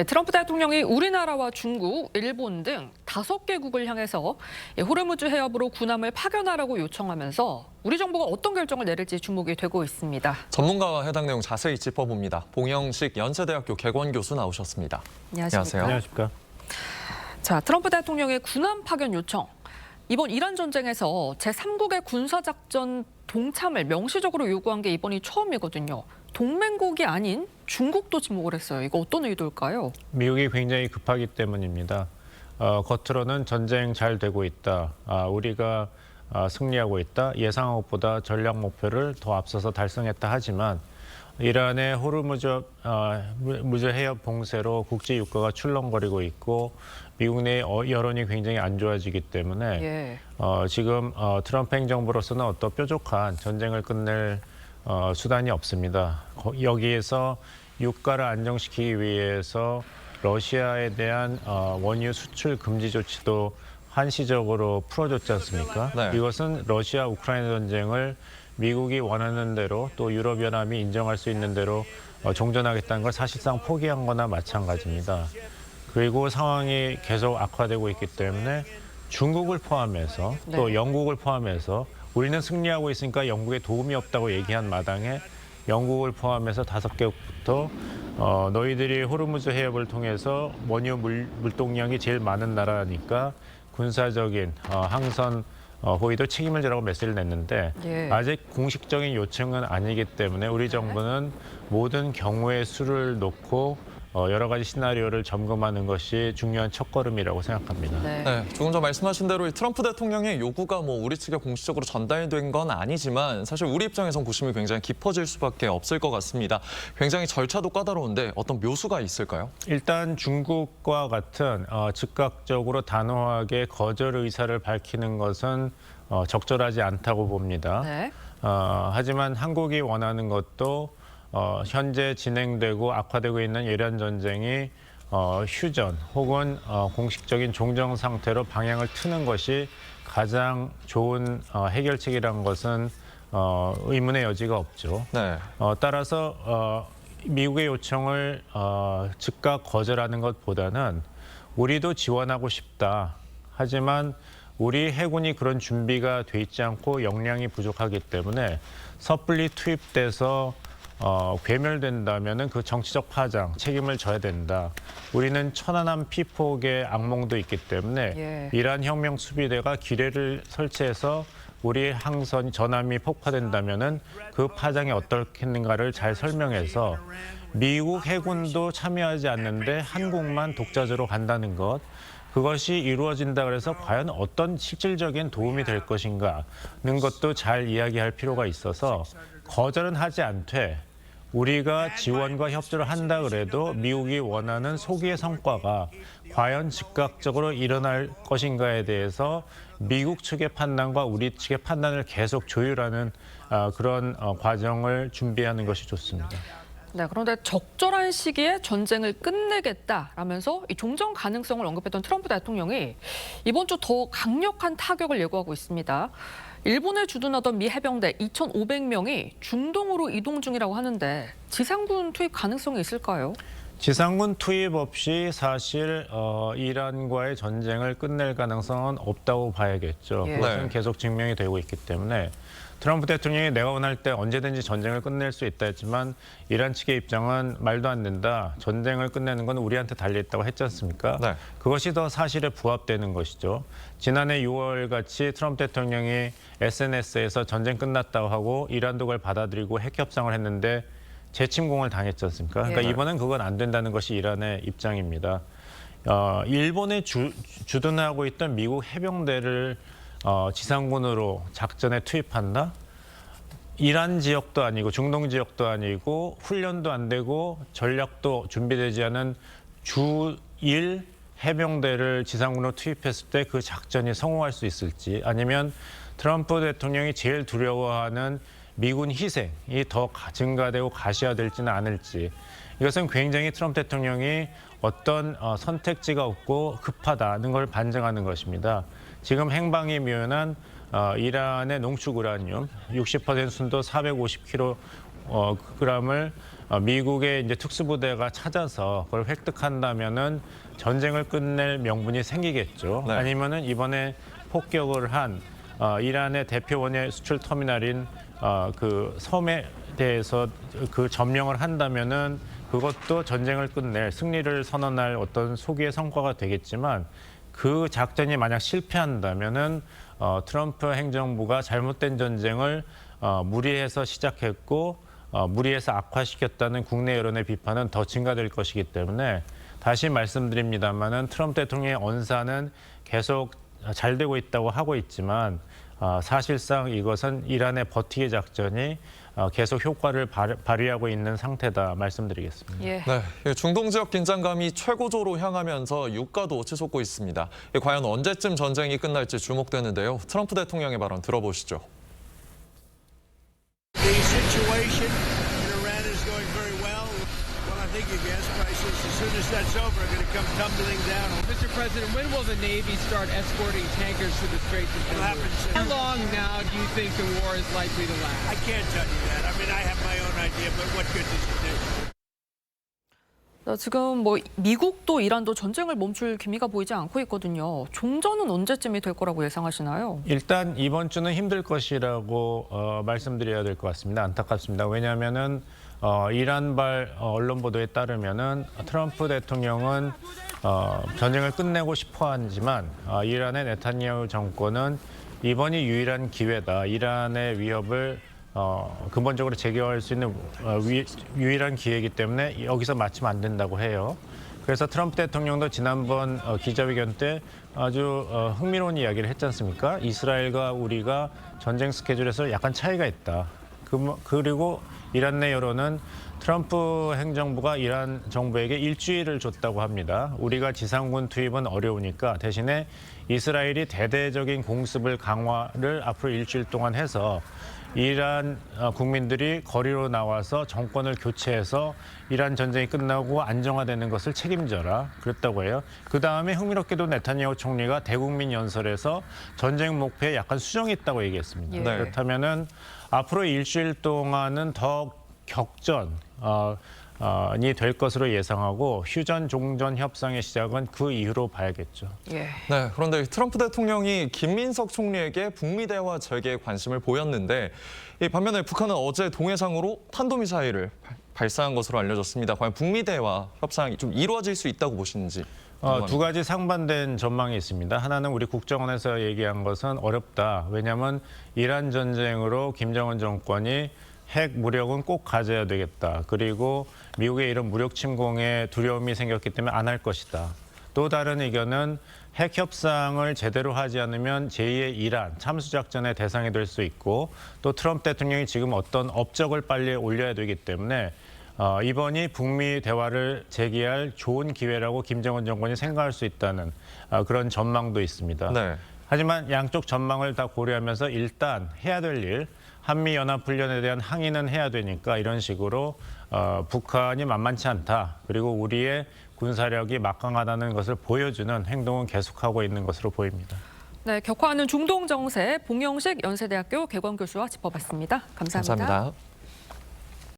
네, 트럼프 대통령이 우리나라와 중국, 일본 등 5개국을 향해서 호르무즈 해협으로 군함을 파견하라고 요청하면서 우리 정부가 어떤 결정을 내릴지 주목이 되고 있습니다. 전문가와 해당 내용 자세히 짚어봅니다. 봉영식 연세대학교 개건 교수 나오셨습니다. 안녕하십니까? 안녕하십니까? 자, 트럼프 대통령의 군함 파견 요청. 이번 이란 전쟁에서 제3국의 군사작전 동참을 명시적으로 요구한 게 이번이 처음이거든요. 동맹국이 아닌 중국도 지목을 했어요. 이거 어떤 의도일까요? 미국이 굉장히 급하기 때문입니다. 겉으로는 전쟁 잘 되고 있다. 우리가 승리하고 있다. 예상한 것보다 전략 목표를 더 앞서서 달성했다 하지만 이란의 호르무즈 해협 봉쇄로 국제 유가가 출렁거리고 있고 미국 내 여론이 굉장히 안 좋아지기 때문에 지금 트럼프 행정부로서는 어떤 뾰족한 전쟁을 끝낼 수단이 없습니다. 여기에서 유가를 안정시키기 위해서 러시아에 대한 원유 수출 금지 조치도 한시적으로 풀어줬지 않습니까? 네. 이것은 러시아 우크라이나 전쟁을 미국이 원하는 대로 또 유럽연합이 인정할 수 있는 대로 종전하겠다는 걸 사실상 포기한 거나 마찬가지입니다. 그리고 상황이 계속 악화되고 있기 때문에 중국을 포함해서 또 영국을 포함해서 우리는 승리하고 있으니까 영국에 도움이 없다고 얘기한 마당에 영국을 포함해서 5개국부터 너희들이 호르무즈 해협을 통해서 원유 물동량이 제일 많은 나라니까 군사적인 항선 호위도 책임을 지라고 메시지를 냈는데 아직 공식적인 요청은 아니기 때문에 우리 정부는 모든 경우의 수를 놓고 여러 가지 시나리오를 점검하는 것이 중요한 첫걸음이라고 생각합니다. 네, 조금 전 말씀하신 대로 이 트럼프 대통령의 요구가 우리 측에 공식적으로 전달된 건 아니지만 사실 우리 입장에선 고심이 굉장히 깊어질 수밖에 없을 것 같습니다. 굉장히 절차도 까다로운데 어떤 묘수가 있을까요? 일단 중국과 같은 즉각적으로 단호하게 거절 의사를 밝히는 것은 적절하지 않다고 봅니다. 하지만 한국이 원하는 것도 현재 진행되고 악화되고 있는 이란 전쟁이 휴전 혹은 공식적인 종전 상태로 방향을 트는 것이 가장 좋은 해결책이라는 것은 의문의 여지가 없죠. 따라서 미국의 요청을 즉각 거절하는 것보다는 우리도 지원하고 싶다. 하지만 우리 해군이 그런 준비가 돼 있지 않고 역량이 부족하기 때문에 섣불리 투입돼서 괴멸된다면은 그 정치적 파장, 책임을 져야 된다. 우리는 천안함 피폭의 악몽도 있기 때문에 이란 혁명 수비대가 기뢰를 설치해서 우리 항선 전함이 폭파된다면은 그 파장이 어떻겠는가를 잘 설명해서 미국 해군도 참여하지 않는데 한국만 독자적으로 간다는 것. 그것이 이루어진다 그래서 과연 어떤 실질적인 도움이 될 것인가는 것도 잘 이야기할 필요가 있어서 거절은 하지 않되 우리가 지원과 협조를 한다 그래도 미국이 원하는 소기의 성과가 과연 즉각적으로 일어날 것인가에 대해서 미국 측의 판단과 우리 측의 판단을 계속 조율하는 그런 과정을 준비하는 것이 좋습니다. 네, 그런데 적절한 시기에 전쟁을 끝내겠다라면서 이 종전 가능성을 언급했던 트럼프 대통령이 이번 주 더 강력한 타격을 예고하고 있습니다. 일본에 주둔하던 미 해병대 2,500명이 중동으로 이동 중이라고 하는데 지상군 투입 가능성이 있을까요? 지상군 투입 없이 사실 이란과의 전쟁을 끝낼 가능성은 없다고 봐야겠죠. 그것은 계속 증명이 되고 있기 때문에 트럼프 대통령이 내가 원할 때 언제든지 전쟁을 끝낼 수 있다 했지만 이란 측의 입장은 말도 안 된다. 전쟁을 끝내는 건 우리한테 달려있다고 했지 않습니까? 그것이 더 사실에 부합되는 것이죠. 지난해 6월같이 트럼프 대통령이 SNS에서 전쟁 끝났다고 하고 이란도 그걸 받아들이고 핵 협상을 했는데 재침공을 당했지 않습니까? 그러니까 이번엔 그건 안 된다는 것이 이란의 입장입니다. 일본에 주둔하고 있던 미국 해병대를 지상군으로 작전에 투입한다? 이란 지역도 아니고 중동 지역도 아니고 훈련도 안 되고 전략도 준비되지 않은 주1 해병대를 지상군으로 투입했을 때 그 작전이 성공할 수 있을지 아니면 트럼프 대통령이 제일 두려워하는 미군 희생이 더 증가되고 가시화될지는 않을지 이것은 굉장히 트럼프 대통령이 어떤 선택지가 없고 급하다는 걸 반증하는 것입니다. 지금 행방이 묘연한 이란의 농축 우라늄 60% 순도 450kg을 미국의 이제 특수부대가 찾아서 그걸 획득한다면은 전쟁을 끝낼 명분이 생기겠죠. 네. 아니면은 이번에 폭격을 한 이란의 대표 원유 수출 터미널인 그 섬에 대해서 그 점령을 한다면은 그것도 전쟁을 끝낼 승리를 선언할 어떤 소기의 성과가 되겠지만 그 작전이 만약 실패한다면은 트럼프 행정부가 잘못된 전쟁을 무리해서 시작했고 무리해서 악화시켰다는 국내 여론의 비판은 더 증가될 것이기 때문에 다시 말씀드립니다만은 트럼프 대통령의 언사는 계속 잘 되고 있다고 하고 있지만 사실상 이것은 이란의 버티기 작전이 계속 효과를 발휘하고 있는 상태다 말씀드리겠습니다. 예. 네, 중동 지역 긴장감이 최고조로 향하면서 유가도 치솟고 있습니다. 과연 언제쯤 전쟁이 끝날지 주목되는데요. 트럼프 대통령의 발언 들어보시죠. The situation in Iran is going very well. Well, I think your gas prices, as soon as that's over, are going to come tumbling down. Mr. President, when will the Navy start escorting tankers to the Straits of It'll Hormuz? happen How soon. long now do you think the war is likely to last? I can't tell you that. I mean, I have my own idea, but what good does it do? 지금 뭐 미국도 이란도 전쟁을 멈출 기미가 보이지 않고 있거든요. 종전은 언제쯤이 될 거라고 예상하시나요? 일단 이번 주는 힘들 것이라고 말씀드려야 될 것 같습니다. 안타깝습니다. 왜냐하면은 이란발 언론 보도에 따르면은 트럼프 대통령은 전쟁을 끝내고 싶어하지만 이란의 네타냐후 정권은 이번이 유일한 기회다. 이란의 위협을 근본적으로 제거할 수 있는 유일한 기회이기 때문에 여기서 맞추면 안 된다고 해요. 그래서 트럼프 대통령도 지난번 기자회견 때 아주 흥미로운 이야기를 했지 않습니까? 이스라엘과 우리가 전쟁 스케줄에서 약간 차이가 있다. 그리고 이란 내 여론은 트럼프 행정부가 이란 정부에게 일주일을 줬다고 합니다. 우리가 지상군 투입은 어려우니까 대신에 이스라엘이 대대적인 공습을 강화를 앞으로 일주일 동안 해서 이란 국민들이 거리로 나와서 정권을 교체해서 이란 전쟁이 끝나고 안정화되는 것을 책임져라 그랬다고 해요. 그다음에 흥미롭게도 네타냐후 총리가 대국민 연설에서 전쟁 목표에 약간 수정이 있다고 얘기했습니다. 예. 그렇다면은 앞으로 일주일 동안은 더 격전 이 될 것으로 예상하고 휴전 종전 협상의 시작은 그 이후로 봐야겠죠. 예. 네, 그런데 트럼프 대통령이 김민석 총리에게 북미 대화 재개에 관심을 보였는데 반면에 북한은 어제 동해상으로 탄도미사일을 발사한 것으로 알려졌습니다. 과연 북미 대화 협상이 좀 이루어질 수 있다고 보시는지. 두 가지 상반된 전망이 있습니다. 하나는 우리 국정원에서 얘기한 것은 어렵다. 왜냐하면 이란 전쟁으로 김정은 정권이 핵 무력은 꼭 가져야 되겠다. 그리고 미국의 이런 무력 침공에 두려움이 생겼기 때문에 안 할 것이다. 또 다른 의견은 핵 협상을 제대로 하지 않으면 제2의 이란 참수작전의 대상이 될 수 있고 또 트럼프 대통령이 지금 어떤 업적을 빨리 올려야 되기 때문에 이번이 북미 대화를 재개할 좋은 기회라고 김정은 정권이 생각할 수 있다는 그런 전망도 있습니다. 네. 하지만 양쪽 전망을 다 고려하면서 일단 해야 될 일, 한미연합훈련에 대한 항의는 해야 되니까 이런 식으로 북한이 만만치 않다. 그리고 우리의 군사력이 막강하다는 것을 보여주는 행동은 계속하고 있는 것으로 보입니다. 네, 격화하는 중동 정세 봉영식 연세대학교 개관 교수와 짚어봤습니다. 감사합니다. 감사합니다.